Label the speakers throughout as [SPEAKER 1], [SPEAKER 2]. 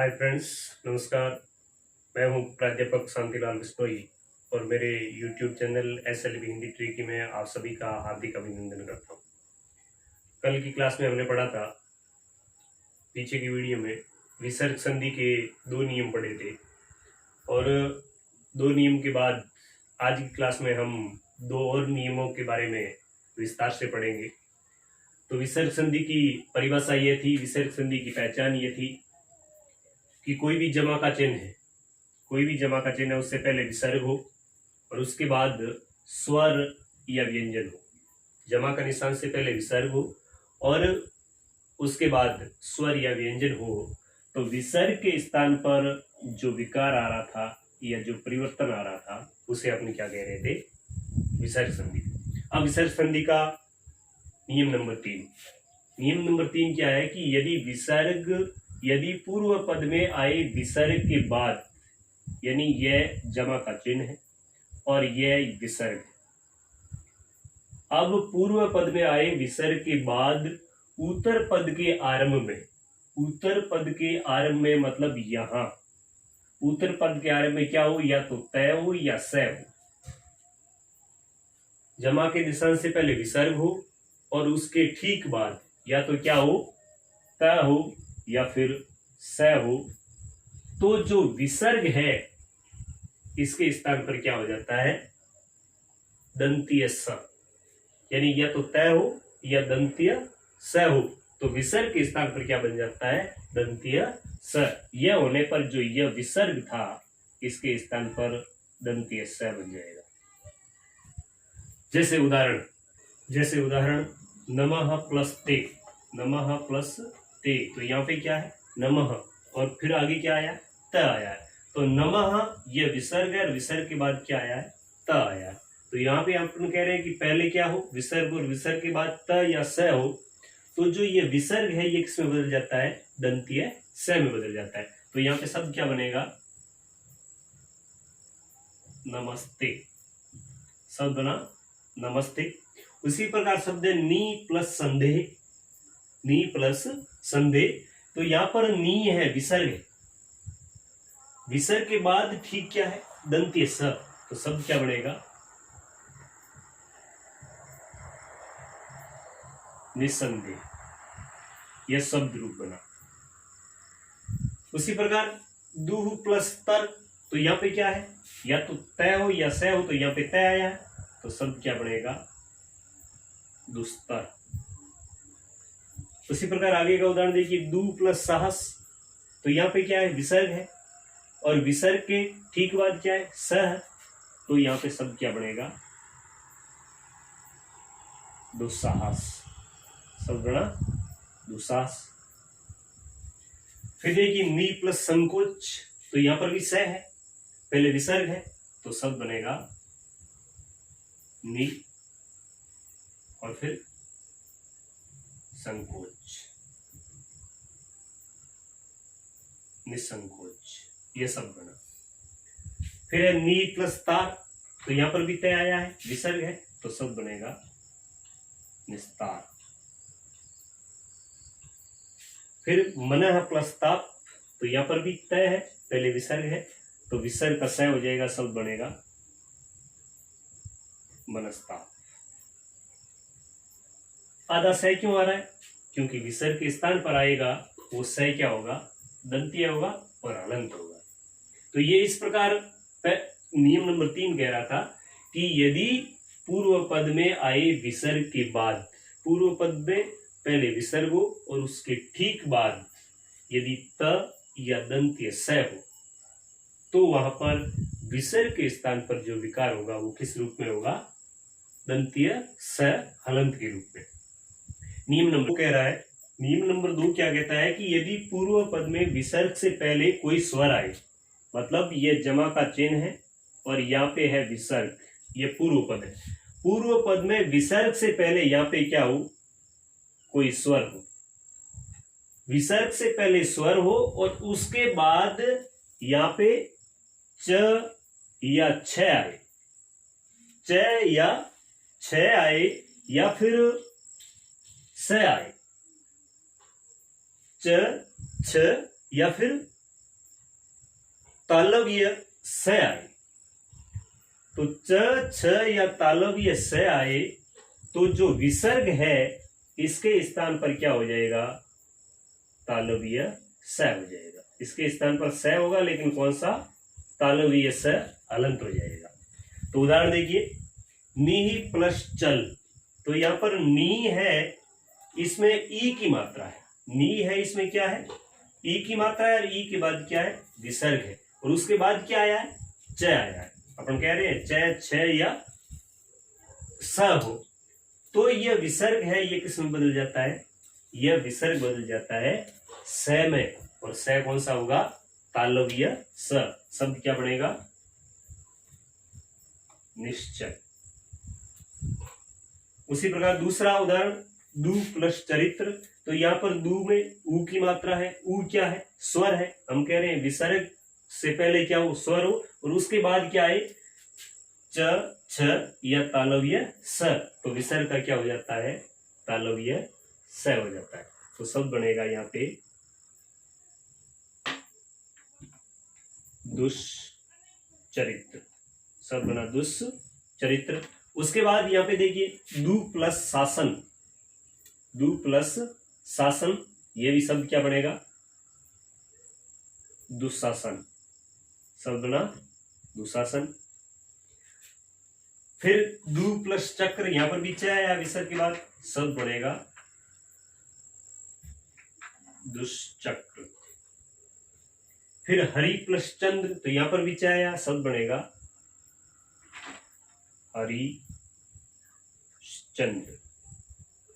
[SPEAKER 1] Hi friends, नमस्कार। मैं हूं प्राध्यापक शांतिलाल बिश्नोई और मेरे YouTube channel SLB Hindi tricky में आप सभी का हार्दिक अभिनंदन करता हूं। कल की क्लास में हमने पढ़ा था, पीछे की वीडियो में विसर्ग संधि के 2 नियम पढ़े थे और 2 नियम के बाद आज की क्लास में हम 2 और नियमों के बारे में विस्तार से पढ़ेंगे। तो विसर्ग संधि की परिभाषा ये थी, विसर्ग संधि की पहचान ये थी कि कोई भी जमा का चिन्ह है उससे पहले विसर्ग हो और उसके बाद स्वर या व्यंजन हो। जमा का निशान से पहले विसर्ग हो और उसके बाद स्वर या व्यंजन हो, तो विसर्ग के स्थान पर जो विकार आ रहा था या जो परिवर्तन आ रहा था उसे अपन क्या कह रहे थे, विसर्ग संधि। अब विसर्ग संधि का नियम नंबर 3 क्या है कि यदि पूर्व पद में आए विसर्ग के बाद, यानी यह जमा का चिन्ह है और यह विसर्ग है। अब पूर्व पद में आए विसर्ग के बाद उत्तर पद के आरंभ में मतलब यहां उत्तर पद के आरंभ में क्या हो, या तो तय हो या स हो। जमा के निशान से पहले विसर्ग हो और उसके ठीक बाद या तो क्या हो, त हो या फिर स हो। तो जो विसर्ग है इसके स्थान पर क्या हो जाता है, दंतीय स, यानी या तो तय हो या दंतीय स हो। तो विसर्ग के स्थान पर क्या बन जाता है, दंतीय स। यह होने पर जो यह विसर्ग था इसके स्थान पर दंतीय स बन जाएगा। जैसे उदाहरण नमः प्लस ते, तो यहाँ पे क्या है, नमः, और फिर आगे क्या आया, त आया है। तो नमः यह विसर्ग है और विसर्ग के बाद क्या आया है, त आया है। तो यहाँ पे अपन कह रहे हैं कि पहले क्या हो, विसर्ग, और विसर्ग के बाद त या स हो। तो जो ये विसर्ग है ये किसमें बदल जाता है, दंतीय स में बदल जाता है। तो यहाँ पे शब्द क्या बनेगा, नमस्ते, शब्द बना नमस्ते। उसी प्रकार शब्द है नी प्लस संदेह। तो यहाँ पर नी है, विसर्ग है, विसर्ग के बाद ठीक क्या है, दंतीय स। तो शब्द क्या बनेगा, निसंदेह। यह शब्द रूप बना। उसी प्रकार दुह प्लस तर, तो यहाँ पे क्या है, या तो तय हो या स हो। तो यहाँ पे तय आया है, तो शब्द क्या बनेगा, दुस्तर। उसी प्रकार आगे का उदाहरण देखिए, दू प्लस साहस, तो यहाँ पे क्या है, विसर्ग है और विसर्ग के ठीक बाद क्या है, स है। तो यहाँ पे शब्द क्या बनेगा, दुस्साहस, शब्द बना दुस्साहस। फिर देखिए नी प्लस संकोच, तो यहाँ पर भी स है, पहले विसर्ग है, तो शब्द बनेगा नी और फिर संकोच, निसंकोच, यह शब्द बना। फिर है नी प्लस तार, तो यहां पर भी तय आया है, विसर्ग है, तो शब्द बनेगा निस्तार। फिर मनः प्लस ताप, तो यहां पर भी तय है, पहले विसर्ग है, तो विसर्ग का स हो जाएगा, शब्द बनेगा मनस्ताप। आधा स क्यों आ रहा है, क्योंकि विसर्ग के स्थान पर आएगा वो स क्या होगा, दंतीय होगा और हलंत होगा। तो ये इस प्रकार नियम नंबर 3 कह रहा था कि यदि पूर्व पद में आए विसर्ग के बाद, पूर्व पद में पहले विसर्ग हो और उसके ठीक बाद यदि त या दंतीय स हो, तो वहां पर विसर्ग के स्थान पर जो विकार होगा वो किस रूप में होगा, दंतीय स हलंत के रूप में। नियम नंबर 2 क्या कहता है कि यदि पूर्व पद में विसर्ग से पहले कोई स्वर आए, मतलब यह जमा का चिन्ह है और यहाँ पे है विसर्ग, ये पूर्व पद है, पूर्व पद में विसर्ग से पहले यहाँ पे क्या हो, कोई स्वर हो, विसर्ग से पहले स्वर हो और उसके बाद यहाँ पे च या छ आए, च या छ आए या फिर स आए, च छ या फिर तालव्य स आए, तो च छ या तालव्य स आए तो जो विसर्ग है इसके स्थान पर क्या हो जाएगा, तालव्य स हो जाएगा। इसके स्थान पर स होगा, लेकिन कौन सा, तालव्य स हलंत हो जाएगा। तो उदाहरण देखिए, नी प्लस चल, तो यहां पर नी है, इसमें ई की मात्रा है, नी है इसमें क्या है, ई की मात्रा है, और ई के बाद क्या है, विसर्ग है, और उसके बाद क्या आया है, च आया है। अपन कह रहे हैं च छ या स हो, तो यह विसर्ग है, ये किस में बदल जाता है, यह विसर्ग बदल जाता है स में, और स कौन सा होगा, तालव्य स। शब्द क्या बनेगा, निश्चय। उसी प्रकार दूसरा उदाहरण, दू प्लस चरित्र, तो यहां पर दू में ऊ की मात्रा है, ऊ क्या है, स्वर है। हम कह रहे हैं विसर्ग से पहले क्या हो, स्वर हो, और उसके बाद क्या है, च छ या तालव्य स, तो विसर्ग का क्या हो जाता है, तालव्य स हो जाता है। तो शब्द बनेगा यहाँ पे दुष्चरित्र, शब्द बना दुष्चरित्र। उसके बाद यहाँ पे देखिए दू प्लस शासन, दू प्लस शासन, ये भी शब्द क्या बनेगा, दुशासन, शब्द बना दुशासन। फिर दू प्लस चक्र, यहां पर भी च आया विसर्ग के बाद, शब्द बनेगा दुष्चक्र। फिर हरि प्लस चंद्र, तो यहां पर भी च आया, शब्द बनेगा हरिश्चंद्र,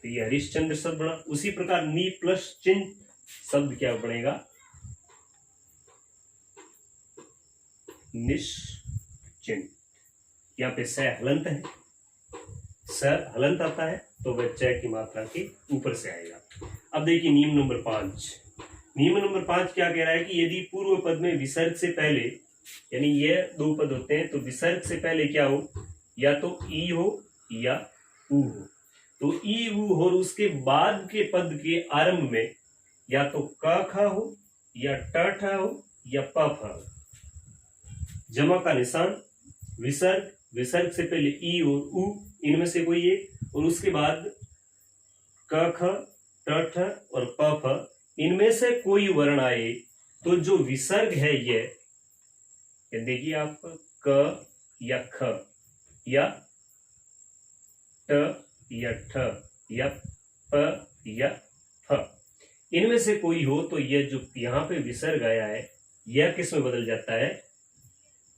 [SPEAKER 1] तो ये हरिश्चंद्र शब्द बना। उसी प्रकार नी प्लस चिन्ह, शब्द क्या बनेगा, निश्चिंत। यहाँ पे स हलंत है, स हलंत आता है, तो वह च की मात्रा के ऊपर से आएगा। अब देखिए नियम नंबर 5, नियम नंबर 5 क्या कह रहा है कि यदि पूर्व पद में विसर्ग से पहले, यानी ये दो पद होते हैं, तो विसर्ग से पहले क्या हो, या तो ई हो या ऊ हो, तो ई ऊ हो, और उसके बाद के पद के आरंभ में या तो क ख हो या ट ठ हो या प फ हो, जमा का निशान, विसर्ग, विसर्ग से पहले ई और ऊ, इनमें से कोई एक, और उसके बाद क ख ट ठ और प फ, इनमें से कोई वर्ण आए तो जो विसर्ग है ये देखिए आप, क या ख या ट या ठ या प या फ, इनमें से कोई हो, तो यह जो यहाँ पे विसर्ग आया है यह किस में बदल जाता है,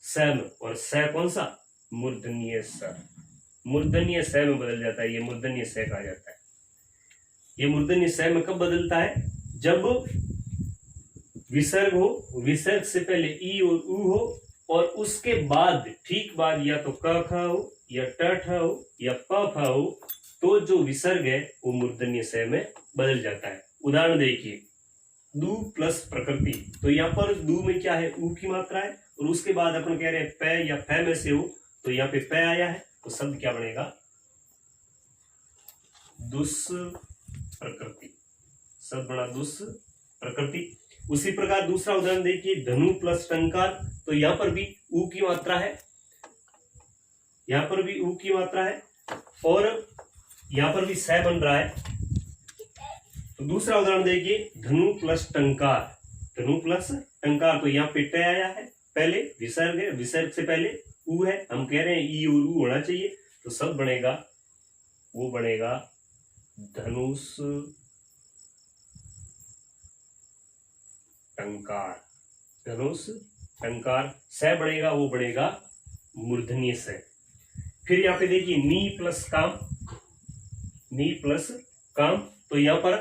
[SPEAKER 1] स में। और स कौन सा, मूर्धन्य स, मूर्धन्य स में बदल जाता है, ये मूर्धन्य स कहा जाता है। ये मूर्धन्य स में कब बदलता है, जब विसर्ग हो, विसर्ग से पहले ई और ऊ हो, और उसके बाद ठीक बाद या तो क ख हो या ट ठ हो या प फ हो, तो जो विसर्ग है वो मूर्धन्य स में बदल जाता है। उदाहरण देखिए, दू प्लस प्रकृति, तो यहाँ पर दू में क्या है, ऊ की मात्रा है, और उसके बाद अपन कह रहे हैं प या फ में से हो, तो यहाँ पे प आया है, तो शब्द क्या बनेगा, दुष्प्रकृति, शब्द बना दुष्प्रकृति। उसी प्रकार दूसरा उदाहरण देखिए, धनु प्लस टंकार, तो यहाँ पर भी ऊ की मात्रा है, यहाँ पर भी ऊ की मात्रा है, और यहाँ पर भी स बन रहा है। तो दूसरा उदाहरण देखिए, धनु प्लस टंकार, धनु प्लस टंकार, तो यहाँ पे ट आया है, पहले विसर्ग है, विसर्ग से पहले ऊ है, हम कह रहे हैं ई और ऊ होना चाहिए, तो शब्द बनेगा, वो बनेगा धनुष टंकार, धनुष टंकार। स बनेगा, वो बनेगा मूर्धन्य स। फिर यहाँ पे देखिए नी प्लस काम, नी प्लस काम, तो यहाँ पर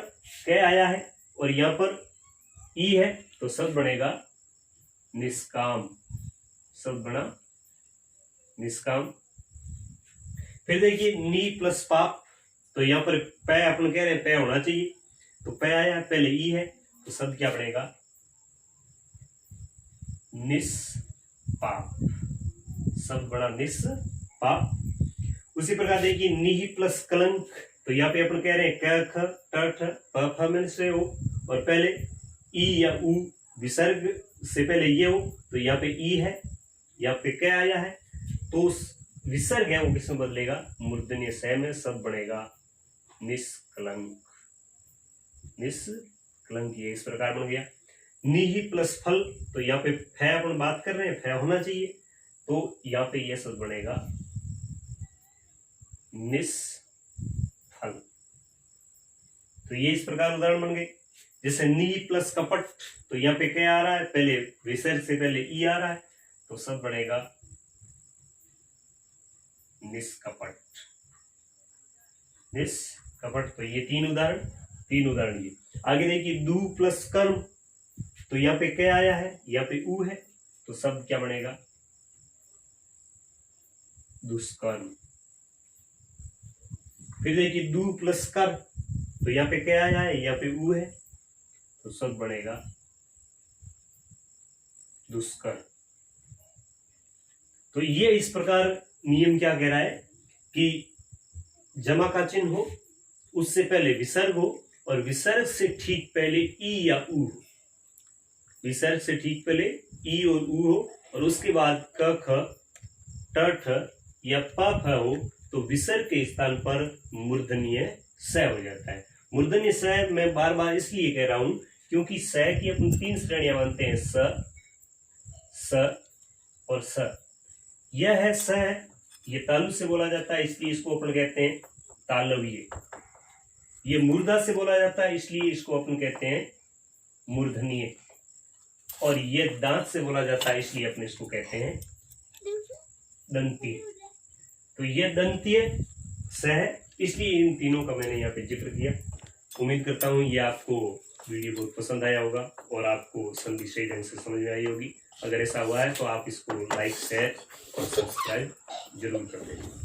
[SPEAKER 1] क आया है और यहाँ पर ई है, तो शब्द बनेगा निष्काम, शब्द बना निष्काम। फिर देखिए नी प्लस पाप, तो यहाँ पर प अपन कह रहे हैं प होना चाहिए, तो प आया है, पहले ई है, तो शब्द क्या बनेगा, निष्पाप, शब्द बना निष्पाप। उसी प्रकार देखिए नी प्लस कलंक, तो यहाँ पे अपन कह रहे हैं क ख ट ठ प फ में से हो, और पहले ई या ऊ विसर्ग से पहले ये हो तो यहाँ पे ई है, यहाँ पे क्या आया है, तो विसर्ग है वो किसमें बदलेगा, मूर्धन्य स में, सब बनेगा निष्कलंक। निष्कलंक ये इस प्रकार बन गया। नी प्लस फल, तो यहाँ पे फै अपन बात कर रहे हैं, फै होना चाहिए, तो यहाँ पे ये सब बनेगा निष्फल। तो ये इस प्रकार उदाहरण बन गए। जैसे नी प्लस कपट, तो यहाँ पे क्या आ रहा है, पहले विसर्ग से पहले ई आ रहा है, तो सब बनेगा निष्कपट। निष्कपट, तो ये तीन उदाहरण ये। आगे देखिए दू प्लस कर्म, तो यहाँ पे क्या आया है, यहाँ पे ऊ है, तो सब क्या बनेगा, दुष्कर्म। फिर देखिए दू प्लस कर, तो यहाँ पे क्या आया है, यहाँ पे ऊ है, तो सब बनेगा दुष्कर। तो ये इस प्रकार नियम क्या कह रहा है कि जमा का चिन्ह हो, उससे पहले विसर्ग हो, और विसर्ग से ठीक पहले ई या ऊ हो। विसर्ग से ठीक पहले ई और ऊ हो, और उसके बाद क ख ट ठ या प फ हो, तो विसर्ग के स्थान पर मूर्धन्य स हो जाता है। मूर्धन्य स मैं बार बार इसलिए कह रहा हूं क्योंकि स की अपन तीन श्रेणियां मानते हैं, स, स और स। यह है स, ये तालु से बोला जाता है, इसलिए इसको अपन कहते हैं तालव्य। ये मूर्धा से बोला जाता है, इसलिए इसको अपन कहते हैं मूर्धन्य। और ये दांत से बोला जाता है, इसलिए अपन इसको कहते हैं दंतीय। तो ये दंतीय स है, इसलिए इन तीनों का मैंने यहाँ पे जिक्र किया। उम्मीद करता हूँ ये आपको वीडियो बहुत पसंद आया होगा और आपको संधि सही ढंग से समझ में आई होगी। अगर ऐसा हुआ है तो आप इसको लाइक, शेयर और सब्सक्राइब जरूर कर दें।